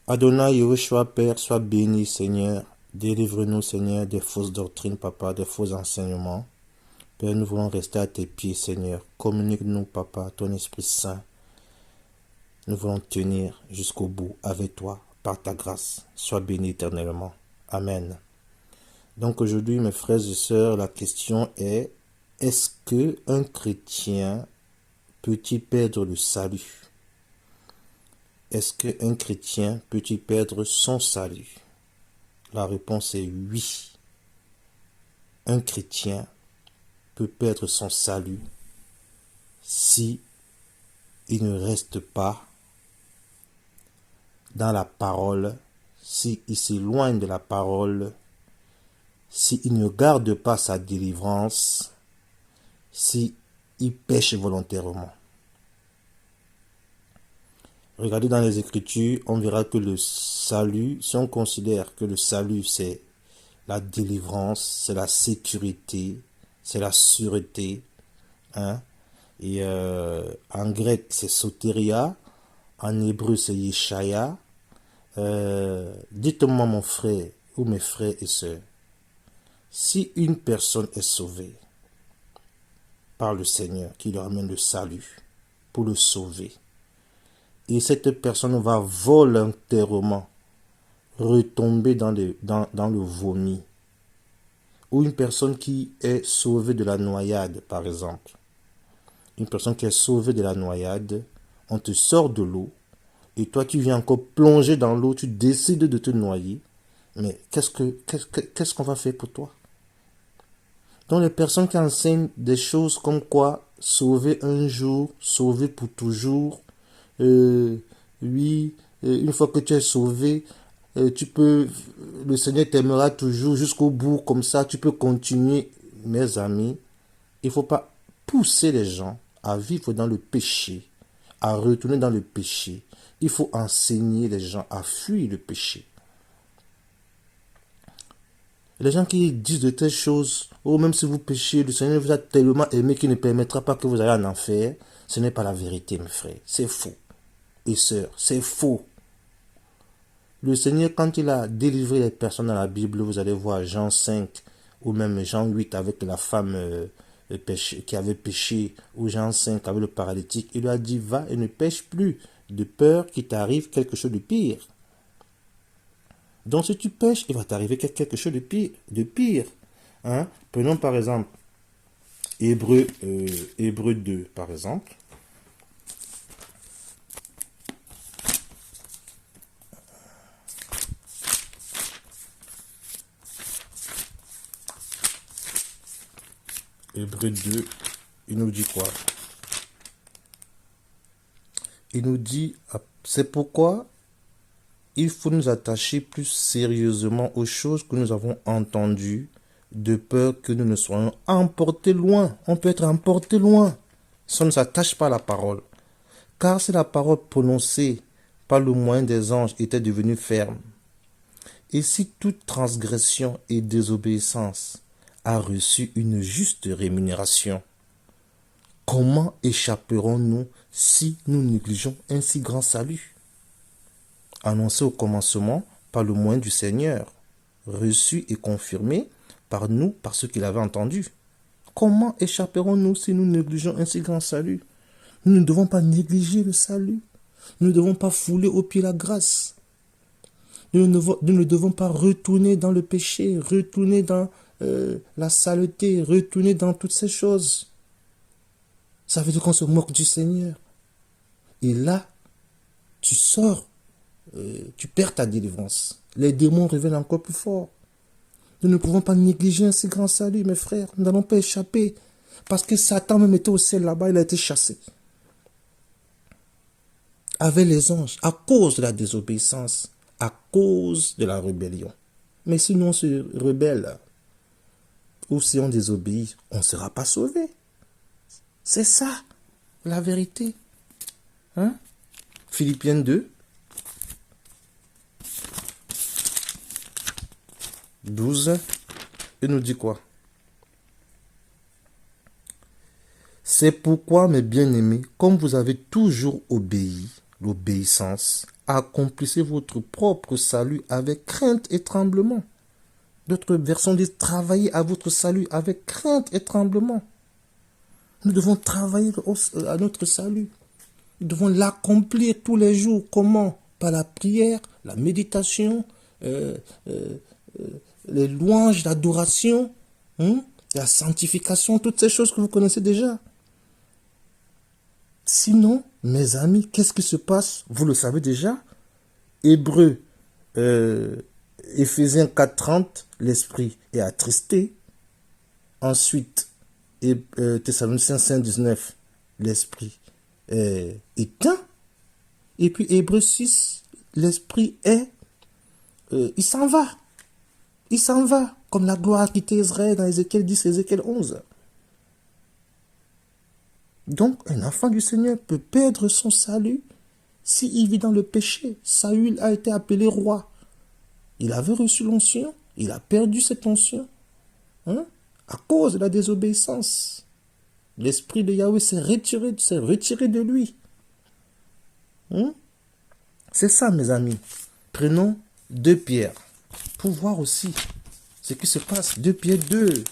Adonai, Yahushua, Père, sois béni, Seigneur. Délivre-nous, Seigneur, des fausses doctrines, Papa, des faux enseignements. Père, nous voulons rester à tes pieds, Seigneur. Communique-nous, Papa, ton Esprit Saint. Nous voulons tenir jusqu'au bout avec toi, par ta grâce. Sois béni éternellement. Amen. Donc aujourd'hui, mes frères et sœurs, la question est, est-ce qu'un chrétien peut-il perdre le salut? Est-ce qu'un chrétien peut-il perdre son salut? La réponse est oui. Un chrétien peut perdre son salut si il ne reste pas dans la parole, si il s'éloigne de la parole, si il ne garde pas sa délivrance, si il pêche volontairement. Regardez dans les Écritures, on verra que le salut, si on considère que le salut c'est la délivrance, c'est la sécurité, c'est la sûreté, hein? Et en grec c'est soteria, en hébreu c'est yeshaya. Dites-moi mon frère ou mes frères et sœurs, si une personne est sauvée par le Seigneur qui lui amène le salut pour le sauver, et cette personne va volontairement retomber dans le vomi, ou une personne qui est sauvée de la noyade, par exemple, une personne qui est sauvée de la noyade, on te sort de l'eau, et toi tu viens encore plonger dans l'eau, tu décides de te noyer, mais qu'est-ce qu'on va faire pour toi? Donc les personnes qui enseignent des choses comme quoi sauver un jour, sauver pour toujours, oui, une fois que tu es sauvé, le Seigneur t'aimera toujours jusqu'au bout, comme ça tu peux continuer. Mes amis, il ne faut pas pousser les gens à vivre dans le péché, à retourner dans le péché. Il faut enseigner les gens à fuir le péché. Les gens qui disent de telles choses, oh, même si vous péchez, le Seigneur vous a tellement aimé qu'il ne permettra pas que vous alliez en enfer, ce n'est pas la vérité, mes frères. C'est faux. Et sœurs, c'est faux. Le Seigneur, quand il a délivré les personnes dans la Bible, vous allez voir Jean 5 ou même Jean 8 avec la femme qui avait péché, ou Jean 5 avec le paralytique, il lui a dit, va et ne pêche plus, de peur qu'il t'arrive quelque chose de pire. Donc si tu pêches, il va t'arriver quelque chose de pire. Hein? Prenons par exemple Hébreu 2, par exemple. Hébreu 2, il nous dit quoi? Il nous dit, c'est pourquoi il faut nous attacher plus sérieusement aux choses que nous avons entendues, de peur que nous ne soyons emportés loin. On peut être emporté loin si on ne s'attache pas à la parole. Car si la parole prononcée par le moyen des anges était devenue ferme, et si toute transgression et désobéissance a reçu une juste rémunération, comment échapperons-nous si nous négligeons un si grand salut, annoncé au commencement par le moyen du Seigneur, reçu et confirmé par nous, par ceux qui l'avaient entendu? Comment échapperons-nous si nous négligeons un si grand salut? Nous ne devons pas négliger le salut. Nous ne devons pas fouler aux pieds la grâce. Nous ne devons pas retourner dans le péché, retourner dans la saleté, retourner dans toutes ces choses. Ça veut dire qu'on se moque du Seigneur. Et là, tu sors, tu perds ta délivrance. Les démons reviennent encore plus fort. Nous ne pouvons pas négliger un si grand salut, mes frères. Nous n'allons pas échapper. Parce que Satan même était au ciel là-bas, il a été chassé. Avec les anges, à cause de la désobéissance, à cause de la rébellion. Mais si nous on se rebelle, ou si on désobéit, on ne sera pas sauvé. C'est ça, la vérité. Hein? Philippiens 2, 12, il nous dit quoi? C'est pourquoi, mes bien-aimés, comme vous avez toujours obéi, l'obéissance. Accomplissez votre propre salut avec crainte et tremblement. D'autres versions disent travaillez à votre salut avec crainte et tremblement. Nous devons travailler à notre salut. Nous devons l'accomplir tous les jours. Comment? Par la prière, la méditation, les louanges, l'adoration, la sanctification, toutes ces choses que vous connaissez déjà. Sinon, mes amis, qu'est-ce qui se passe? Vous le savez déjà. Hébreux, Éphésiens 4:30, l'esprit est attristé. Ensuite, Thessaloniciens 5:19, l'esprit est éteint. Et puis Hébreux 6, l'esprit est, il s'en va. Il s'en va, comme la gloire a quitté Israël dans Ézéchiel 10, Ézéchiel 11. Donc, un enfant du Seigneur peut perdre son salut s'il vit dans le péché. Saül a été appelé roi. Il avait reçu l'onction, il a perdu cette onction, à cause de la désobéissance. L'esprit de Yahweh s'est retiré de lui. C'est ça, mes amis. Prenons 2 Pierre pour voir aussi ce qui se passe. 2 Pierre 2.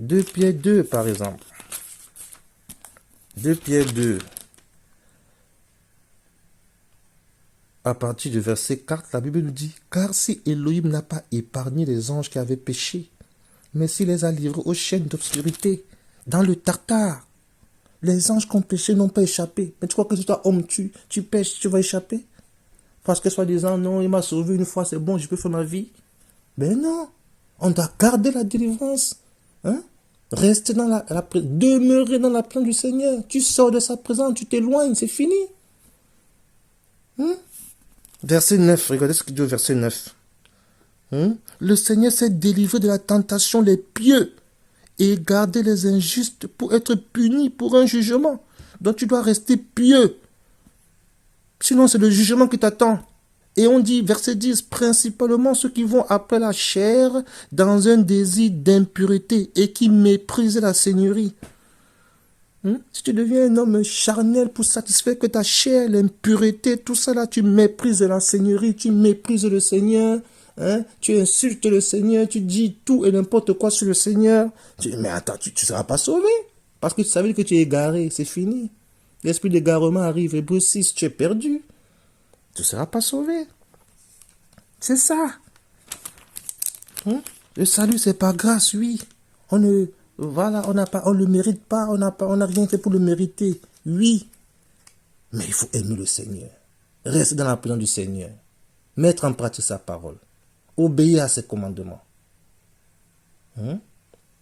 2 Pierre 2, par exemple. 2 Pierre 2. À partir du verset 4, la Bible nous dit, car si Elohim n'a pas épargné les anges qui avaient péché, mais s'il les a livrés aux chaînes d'obscurité, dans le Tartare, les anges qui ont péché n'ont pas échappé. Mais tu crois que si toi, homme, tu pêches, tu vas échapper? Parce que soi-disant, non, il m'a sauvé une fois, c'est bon, je peux faire ma vie. Mais non, on doit garder la délivrance. Rester dans demeurer dans la présence du Seigneur. Tu sors de sa présence, tu t'éloignes, c'est fini. Verset 9, regardez ce qu'il dit au verset 9. Le Seigneur s'est délivré de la tentation les pieux et garder les injustes pour être punis pour un jugement. Donc tu dois rester pieux. Sinon c'est le jugement qui t'attend. Et on dit, verset 10, principalement ceux qui vont après la chair dans un désir d'impureté et qui méprisent la seigneurie. Si tu deviens un homme charnel pour satisfaire que ta chair, l'impureté, tout ça là, tu méprises la seigneurie, tu méprises le Seigneur, tu insultes le Seigneur, tu dis tout et n'importe quoi sur le Seigneur. Mais attends, tu ne seras pas sauvé. Parce que tu savais que tu es égaré, c'est fini. L'esprit d'égarement arrive, Hébreux 6, tu es perdu. Tu ne seras pas sauvé. C'est ça. Le salut, c'est par grâce, oui. On ne le mérite pas, on n'a rien fait pour le mériter. Oui. Mais il faut aimer le Seigneur. Rester dans la présence du Seigneur. Mettre en pratique sa parole. Obéir à ses commandements.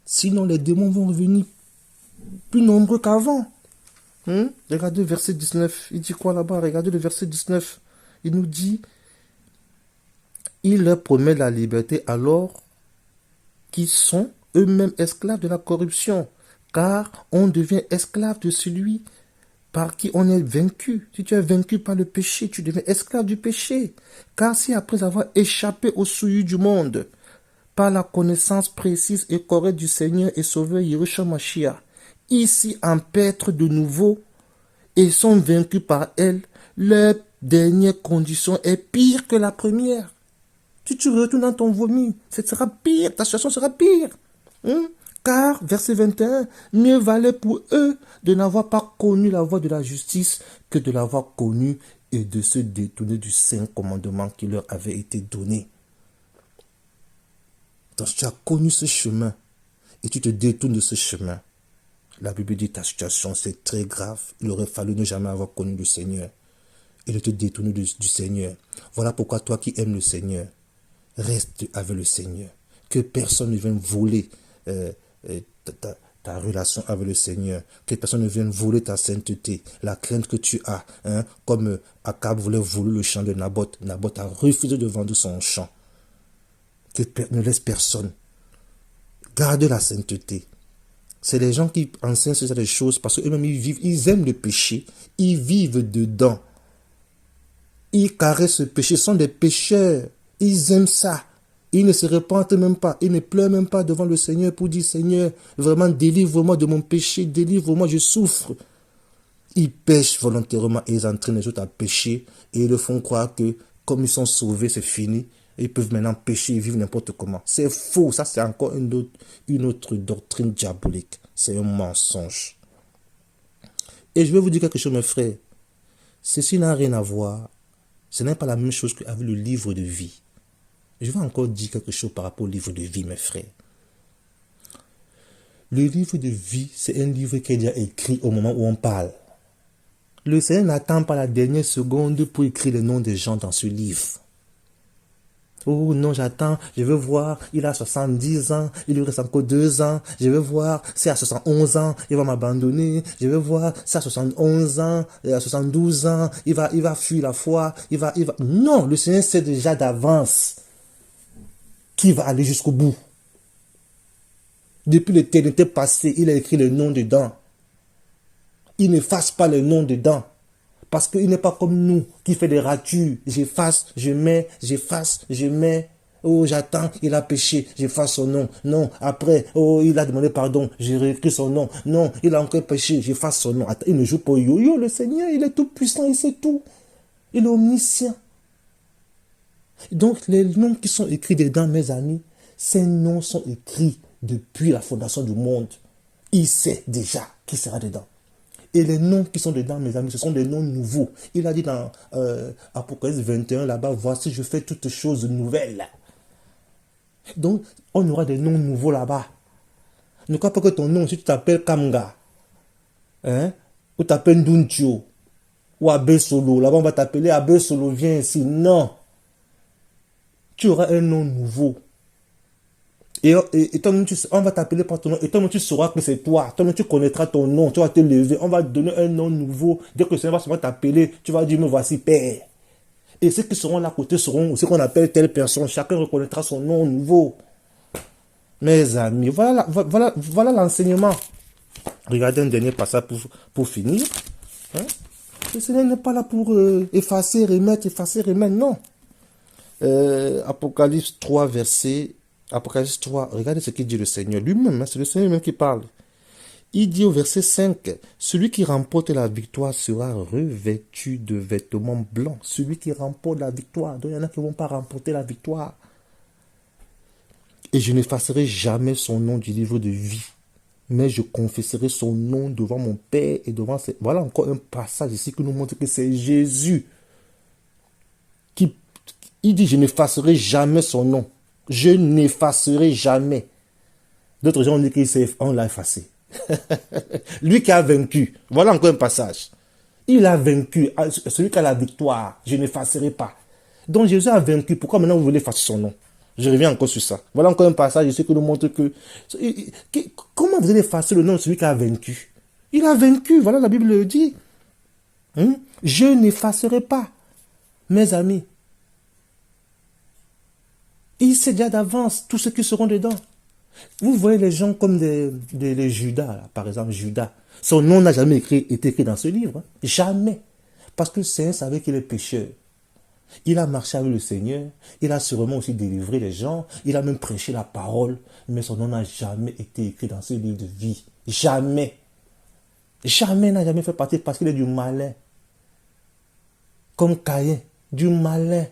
Sinon, les démons vont revenir plus nombreux qu'avant. Regardez le verset 19. Il dit quoi là-bas? Regardez le verset 19. Il nous dit, il leur promet la liberté alors qu'ils sont eux-mêmes esclaves de la corruption, car on devient esclave de celui par qui on est vaincu. Si tu es vaincu par le péché, tu deviens esclave du péché. Car si après avoir échappé au souillure du monde, par la connaissance précise et correcte du Seigneur et Sauveur Yeshua Mashiach, ici empêtrent de nouveau et sont vaincus par elle, leur dernière condition est pire que la première. Si tu retournes dans ton vomi, ce sera pire, ta situation sera pire. Car, verset 21, mieux valait pour eux de n'avoir pas connu la voie de la justice que de l'avoir connue et de se détourner du saint commandement qui leur avait été donné. Donc, si tu as connu ce chemin et tu te détournes de ce chemin, la Bible dit ta situation c'est très grave. Il aurait fallu ne jamais avoir connu le Seigneur et de te détourner du Seigneur. Voilà pourquoi toi qui aimes le Seigneur, reste avec le Seigneur. Que personne ne vienne voler ta relation avec le Seigneur. Que personne ne vienne voler ta sainteté, la crainte que tu as. Comme Akab voulait voler le champ de Naboth. Naboth a refusé de vendre son champ. Ne laisse personne. Garde la sainteté. C'est les gens qui enseignent ce genre de choses parce qu'eux-mêmes ils aiment le péché. Ils vivent dedans. Ils caressent ce péché. Ce sont des pécheurs. Ils aiment ça. Ils ne se repentent même pas. Ils ne pleurent même pas devant le Seigneur pour dire, Seigneur, vraiment délivre-moi de mon péché. Délivre-moi, je souffre. Ils pêchent volontairement et ils entraînent les autres à pécher et ils leur font croire que comme ils sont sauvés, c'est fini. Ils peuvent maintenant pécher et vivre n'importe comment. C'est faux. Ça, c'est encore une autre doctrine diabolique. C'est un mensonge. Et je vais vous dire quelque chose, mes frères. Ceci n'a rien à voir. Ce n'est pas la même chose qu'avec le livre de vie. Je vais encore dire quelque chose par rapport au livre de vie, mes frères. Le livre de vie, c'est un livre qui est déjà écrit au moment où on parle. Le Seigneur n'attend pas la dernière seconde pour écrire les noms des gens dans ce livre. Oh non, j'attends, je veux voir, il a 70 ans, il lui reste encore 2 ans, je veux voir, c'est à 71 ans, il va m'abandonner, je veux voir, c'est à 71 ans, à 72 ans, il va fuir la foi, il va... Non, le Seigneur sait déjà d'avance qu'il va aller jusqu'au bout. Depuis l'éternité passée, il a écrit le nom dedans. Il n'efface pas le nom dedans. Parce qu'il n'est pas comme nous, qui fait des ratures. J'efface, je mets, j'efface, je mets. Oh, j'attends, il a péché, j'efface son nom. Non, après, oh, il a demandé pardon, j'ai réécrit son nom. Non, il a encore péché, j'efface son nom. Attends, il ne joue pas au yo-yo, le Seigneur, il est tout puissant, il sait tout. Il est omniscient. Donc, les noms qui sont écrits dedans, mes amis, ces noms sont écrits depuis la fondation du monde. Il sait déjà qui sera dedans. Et les noms qui sont dedans, mes amis, ce sont des noms nouveaux. Il a dit dans Apocalypse 21, là-bas, voici, je fais toutes choses nouvelles. Donc, on aura des noms nouveaux là-bas. Ne crois pas que ton nom, si tu t'appelles Kamga, hein, ou tu t'appelles Nduntio, ou Abe Solo, là-bas, on va t'appeler Abe Solo, viens ici. Non. Tu auras un nom nouveau. Et toi-même, on va t'appeler par ton nom. Et toi-même, tu sauras que c'est toi. Toi-même, tu connaîtras ton nom. Tu vas te lever. On va te donner un nom nouveau. Dès que le Seigneur va t'appeler, tu vas dire, me voici Père. Et ceux qui seront là à côté seront ceux qu'on appelle telle personne. Chacun reconnaîtra son nom nouveau. Mes amis, voilà l'enseignement. Regardez un dernier passage pour finir. Hein? Le Seigneur n'est pas là pour effacer, remettre, non. Apocalypse 3, Apocalypse 3, regardez ce qu'il dit le Seigneur lui-même, hein, c'est le Seigneur même qui parle. Il dit au verset 5, celui qui remporte la victoire sera revêtu de vêtements blancs. Celui qui remporte la victoire. Donc il y en a qui ne vont pas remporter la victoire. Et je n'effacerai jamais son nom du livre de vie, mais je confesserai son nom devant mon Père et devant ses... Voilà encore un passage ici qui nous montre que c'est Jésus il dit, je n'effacerai jamais son nom. Je n'effacerai jamais. D'autres gens ont dit qu'on l'a effacé. Lui qui a vaincu. Voilà encore un passage. Il a vaincu. Celui qui a la victoire. Je n'effacerai pas. Donc Jésus a vaincu. Pourquoi maintenant vous voulez effacer son nom? Je reviens encore sur ça. Voilà encore un passage ici qui nous montre que... Comment vous allez effacer le nom de celui qui a vaincu? Il a vaincu. Voilà, la Bible le dit. Je n'effacerai pas. Mes amis. Il sait déjà d'avance tous ceux qui seront dedans. Vous voyez les gens comme les Judas, là, par exemple, Judas. Son nom n'a jamais été écrit dans ce livre. Hein. Jamais. Parce que le Seigneur savait qu'il est pécheur. Il a marché avec le Seigneur. Il a sûrement aussi délivré les gens. Il a même prêché la parole. Mais son nom n'a jamais été écrit dans ce livre de vie. Jamais. Jamais n'a jamais fait partie parce qu'il est du malin. Comme Caïn. Du malin.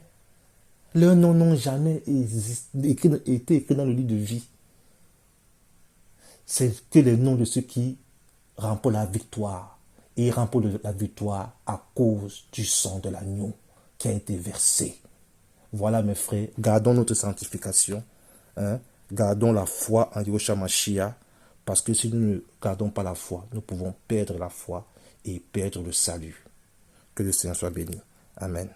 Leurs noms n'ont jamais été écrits dans le livre de vie. C'est que les noms de ceux qui remportent la victoire. Et ils remportent la victoire à cause du sang de l'agneau qui a été versé. Voilà mes frères, gardons notre sanctification. Hein? Gardons la foi en Yeshua Mashiach. Parce que si nous ne gardons pas la foi, nous pouvons perdre la foi et perdre le salut. Que le Seigneur soit béni. Amen.